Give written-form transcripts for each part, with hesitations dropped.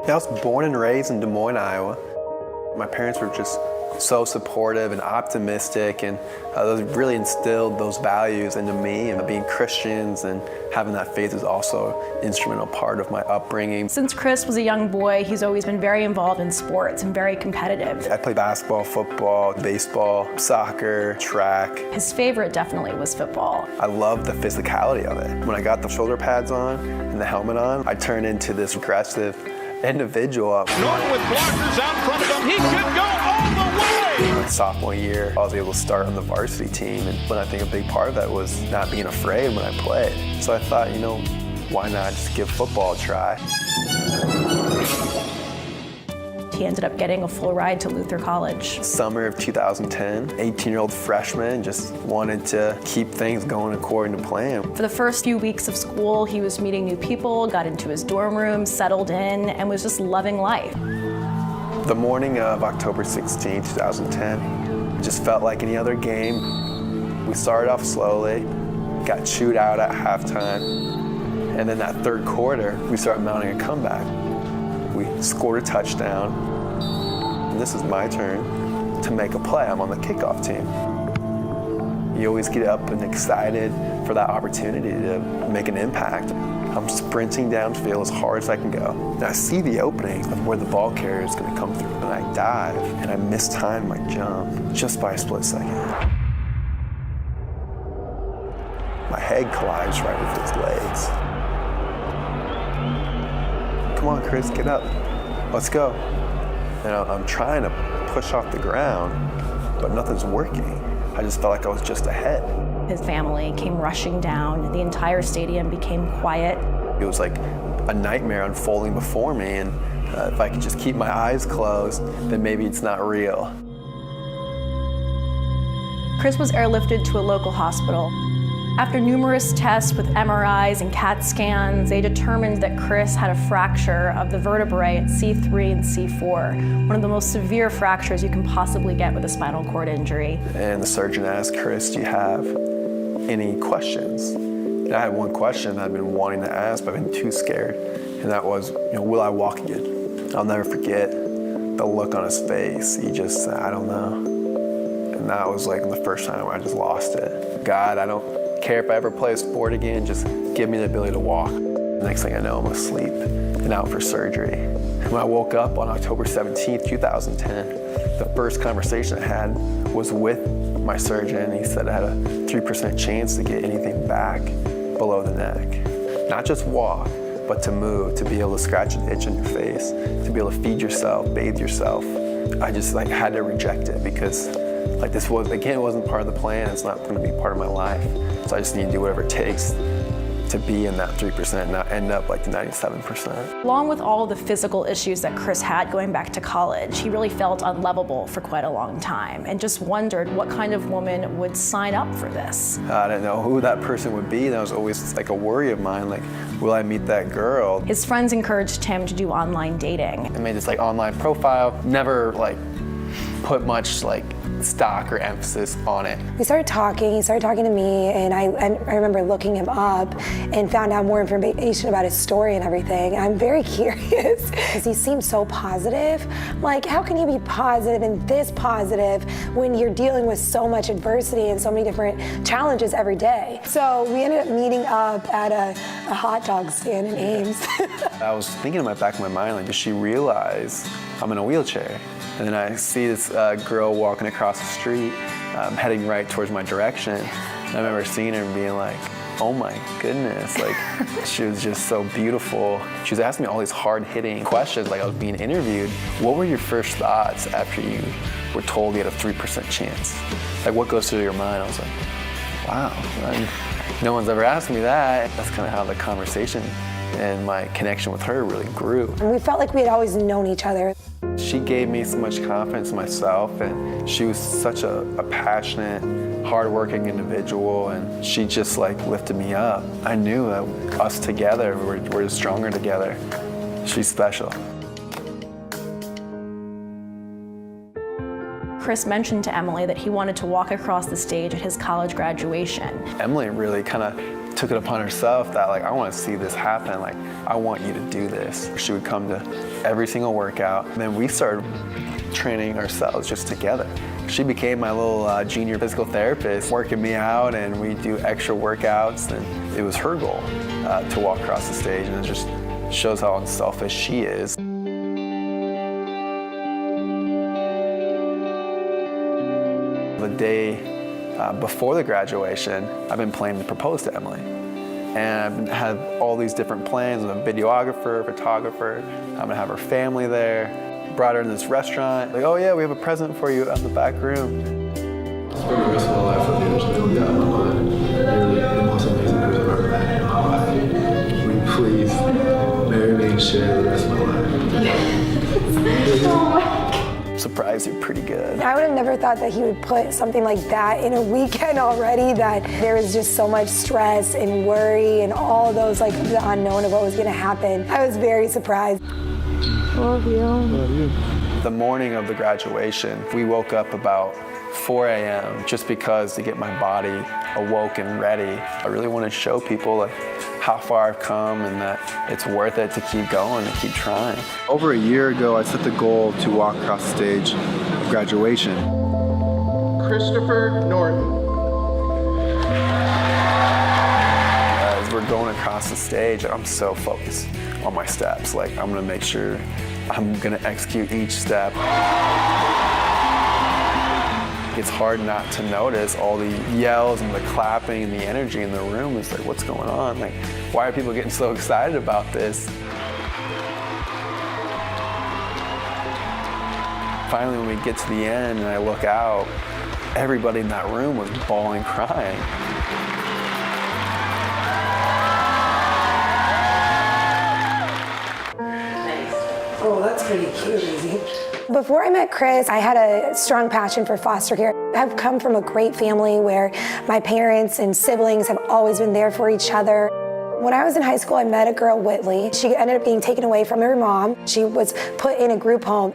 I was born and raised in Des Moines, Iowa. My parents were just so supportive and optimistic, and those really instilled those values into me, and being Christians and having that faith is also an instrumental part of my upbringing. Since Chris was a young boy, he's always been very involved in sports and very competitive. I played basketball, football, baseball, soccer, track. His favorite definitely was football. I loved the physicality of it. When I got the shoulder pads on and the helmet on, I turned into this aggressive individual. Norton with blockers out in front of him. He could go all the way. My sophomore year, I was able to start on the varsity team, and I think a big part of that was not being afraid when I played. So I thought, you know, why not just give football a try? He ended up getting a full ride to Luther College. Summer of 2010, 18-year-old freshman, just wanted to keep things going according to plan. For the first few weeks of school, he was meeting new people, got into his dorm room, settled in, and was just loving life. The morning of October 16, 2010, it just felt like any other game. We started off slowly, got chewed out at halftime, and then that third quarter, we started mounting a comeback. We scored a touchdown, and this is my turn to make a play. I'm on the kickoff team. You always get up and excited for that opportunity to make an impact. I'm sprinting downfield as hard as I can go. And I see the opening of where the ball carrier is going to come through, and I dive, and I mistime my jump just by a split second. My head collides right with his legs. Come on, Chris, get up. Let's go. And I'm trying to push off the ground, but nothing's working. I just felt like I was just ahead. His family came rushing down. The entire stadium became quiet. It was like a nightmare unfolding before me, and if I could just keep my eyes closed, then maybe it's not real. Chris was airlifted to a local hospital. After numerous tests with MRIs and CAT scans, they determined that Chris had a fracture of the vertebrae at C3 and C4, one of the most severe fractures you can possibly get with a spinal cord injury. And the surgeon asked Chris, do you have any questions? And I had one question I'd been wanting to ask, but I've been too scared. And that was, will I walk again? I'll never forget the look on his face. He just said, I don't know. And that was like the first time where I just lost it. God, I don't care if I ever play a sport again, just give me the ability to walk. The next thing I know, I'm asleep and out for surgery. When I woke up on October 17th, 2010, the first conversation I had was with my surgeon. He said I had a 3% chance to get anything back below the neck. Not just walk, but to move, to be able to scratch an itch in your face, to be able to feed yourself, bathe yourself. I just had to reject it because this was, again, it wasn't part of the plan. It's not going to be part of my life. So I just need to do whatever it takes to be in that 3% and not end up like the 97%. Along with all the physical issues that Chris had going back to college, he really felt unlovable for quite a long time and just wondered what kind of woman would sign up for this. I didn't know who that person would be. That was always like a worry of mine, like, will I meet that girl? His friends encouraged him to do online dating. I made this online profile, never put much stock or emphasis on it. We started talking, he started talking to me, and I remember looking him up and found out more information about his story and everything. I'm very curious because he seems so positive. Like, how can you be positive and this positive when you're dealing with so much adversity and so many different challenges every day? So we ended up meeting up at a hot dog stand in Ames. I was thinking in the back of my mind, does she realize I'm in a wheelchair? And then I see this girl walking across the street, heading right towards my direction. And I remember seeing her and being like, oh my goodness, she was just so beautiful. She was asking me all these hard-hitting questions, I was being interviewed. What were your first thoughts after you were told you had a 3% chance? What goes through your mind? I was like, wow, no one's ever asked me that. That's kind of how the conversation and my connection with her really grew. And we felt like we had always known each other. She gave me so much confidence in myself, and she was such a passionate, hardworking individual, and she just lifted me up. I knew that us together, we're stronger together. She's special. Chris mentioned to Emily that he wanted to walk across the stage at his college graduation. Emily really kind of took it upon herself that like, I want to see this happen. Like, I want you to do this. She would come to every single workout. And then we started training ourselves just together. She became my little junior physical therapist, working me out, and we do extra workouts. And it was her goal to walk across the stage, and it just shows how unselfish she is. The day before the graduation, I've been planning to propose to Emily. And I've had all these different plans with a videographer, photographer. I'm gonna have her family there. Brought her in this restaurant. Like, oh yeah, we have a present for you in the back room. Spend the rest of my life with you. Just feel that in my mind. You're the most amazing person I've ever met in my life. Will you please marry me and share the rest of my life? I'm surprised you're pretty good. I would have never thought that he would put something like that in a weekend already, that there was just so much stress and worry and all of those, like the unknown of what was gonna happen. I was very surprised. Love you. The morning of the graduation, we woke up about 4 a.m. just because to get my body awoke and ready. I really want to show people like how far I've come and that it's worth it to keep going and keep trying. Over a year ago, I set the goal to walk across the stage of graduation. Christopher Norton. As we're going across the stage, I'm so focused on my steps. Like, I'm gonna make sure I'm gonna execute each step. It's hard not to notice all the yells and the clapping and the energy in the room. It's like, what's going on? Like, why are people getting so excited about this? Finally, when we get to the end and I look out, everybody in that room was bawling, crying. Oh, that's pretty cute, Izzy. Before I met Chris, I had a strong passion for foster care. I've come from a great family where my parents and siblings have always been there for each other. When I was in high school, I met a girl, Whitley. She ended up being taken away from her mom. She was put in a group home.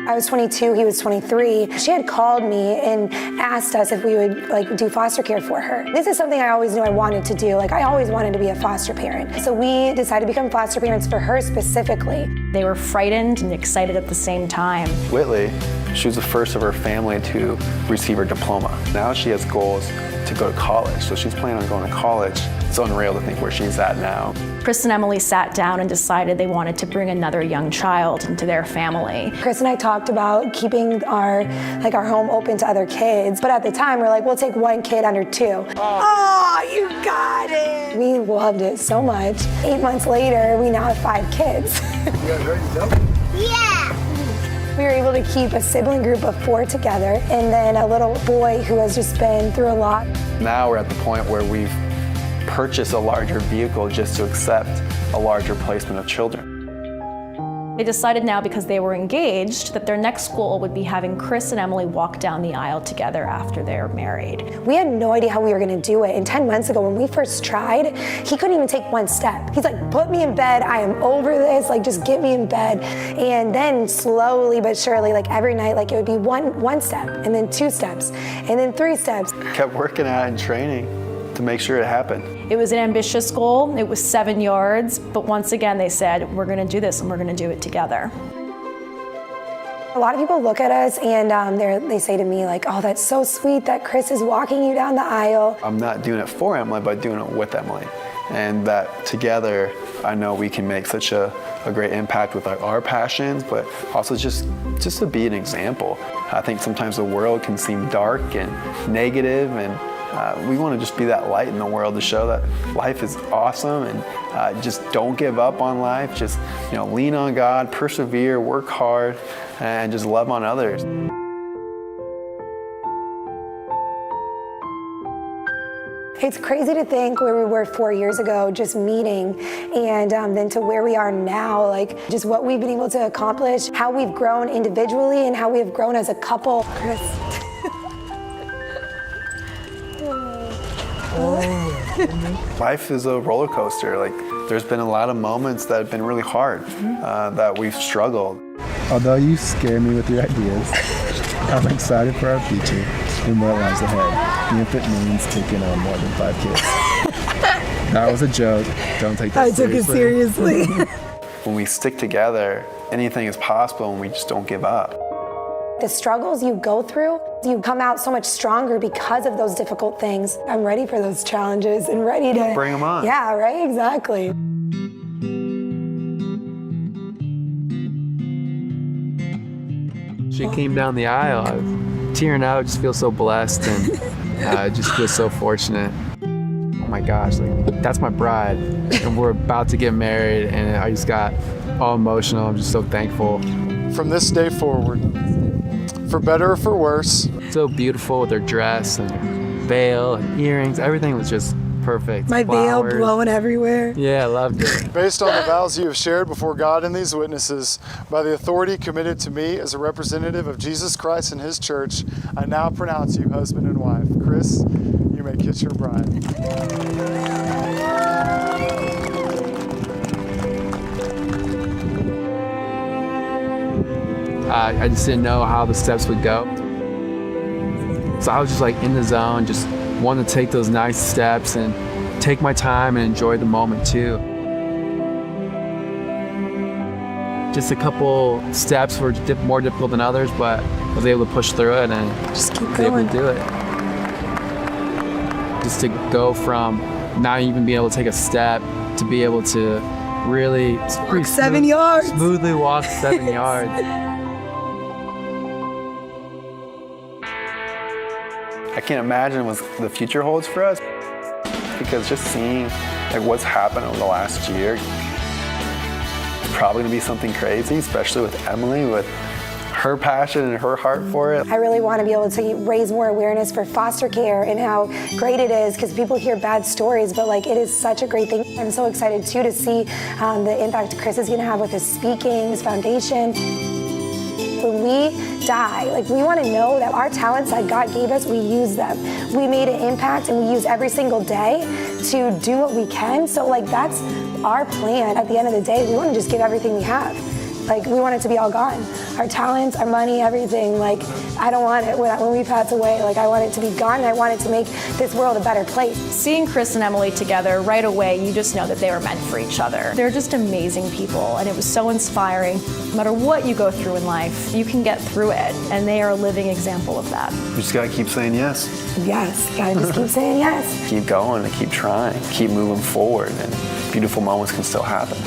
I was 22, he was 23. She had called me and asked us if we would do foster care for her. This is something I always knew I wanted to do. I always wanted to be a foster parent. So we decided to become foster parents for her specifically. They were frightened and excited at the same time. Whitley, she was the first of her family to receive her diploma. Now she has goals to go to college, so she's planning on going to college. It's unreal to think where she's at now. Chris and Emily sat down and decided they wanted to bring another young child into their family. Chris and I talked about keeping our home open to other kids, but at the time we're like, we'll take one kid under 2. Oh, you got it! We loved it so much. 8 months later, we now have 5 kids. You guys ready to go? Yeah! We were able to keep a sibling group of 4 together, and then a little boy who has just been through a lot. Now we're at the point where we've purchased a larger vehicle just to accept a larger placement of children. They decided now, because they were engaged, that their next goal would be having Chris and Emily walk down the aisle together after they're married. We had no idea how we were gonna do it. And 10 months ago, when we first tried, he couldn't even take one step. He's like, put me in bed, I am over this, just get me in bed. And then slowly but surely, every night, it would be one step, and then 2 steps, and then 3 steps. Kept working at it and training to make sure it happened. It was an ambitious goal. It was 7 yards, but once again they said, we're gonna do this and we're gonna do it together. A lot of people look at us and they say to me oh, that's so sweet that Chris is walking you down the aisle. I'm not doing it for Emily, but doing it with Emily. And that together, I know we can make such a great impact with our passions, but also just to be an example. I think sometimes the world can seem dark and negative, and we want to just be that light in the world to show that life is awesome, and just don't give up on life. Just lean on God, persevere, work hard, and just love on others. It's crazy to think where we were 4 years ago, just meeting, and then to where we are now, just what we've been able to accomplish, how we've grown individually, and how we have grown as a couple. Chris. Life is a roller coaster. There's been a lot of moments that have been really hard, that we've struggled. Although you scare me with your ideas, I'm excited for our future and what lies ahead. if it means taking on more than 5 kids. That was a joke. Don't take that seriously. I took it seriously. When we stick together, anything is possible and we just don't give up. The struggles you go through, you come out so much stronger because of those difficult things. I'm ready for those challenges and ready to Bring them on. Yeah, right, exactly. She came down the aisle. I was tearing out. I just feel so blessed and I just feel so fortunate. Oh my gosh, like that's my bride, and we're about to get married, and I just got all emotional. I'm just so thankful. From this day forward, for better or for worse. So beautiful with her dress and veil and earrings. Everything was just perfect. My veil Flowers. blowing everywhere. Yeah, I loved it. Based on the vows you have shared before God and these witnesses, by the authority committed to me as a representative of Jesus Christ and His church, I now pronounce you husband and wife. Chris, you may kiss your bride. I just didn't know how the steps would go. So I was just like in the zone, just wanting to take those nice steps and take my time and enjoy the moment too. Just a couple steps were more difficult than others, but I was able to push through it and Just keep was able going. to do it. Just to go from not even being able to take a step to be able to really Walk 7 yards. smoothly walk 7 yards. I can't imagine what the future holds for us, because just seeing like what's happened over the last year, it's probably gonna be something crazy, especially with Emily, with her passion and her heart for it. I really want to be able to raise more awareness for foster care and how great it is, because people hear bad stories, but like it is such a great thing. I'm so excited too to see the impact Chris is going to have with his speaking, his foundation. When we die, like we want to know that our talents that God gave us, we use them. We made an impact and we use every single day to do what we can. So like that's our plan. At the end of the day, we want to just give everything we have. Like we want it to be all gone. Our talents, our money, everything. Like I don't want it when we pass away. Like I want it to be gone, and I want it to make this world a better place. Seeing Chris and Emily together right away, you just know that they were meant for each other. They're just amazing people, and it was so inspiring. No matter what you go through in life, you can get through it, and they are a living example of that. We just gotta keep saying yes. Yes, gotta just keep saying yes. Keep going and keep trying, keep moving forward, and beautiful moments can still happen.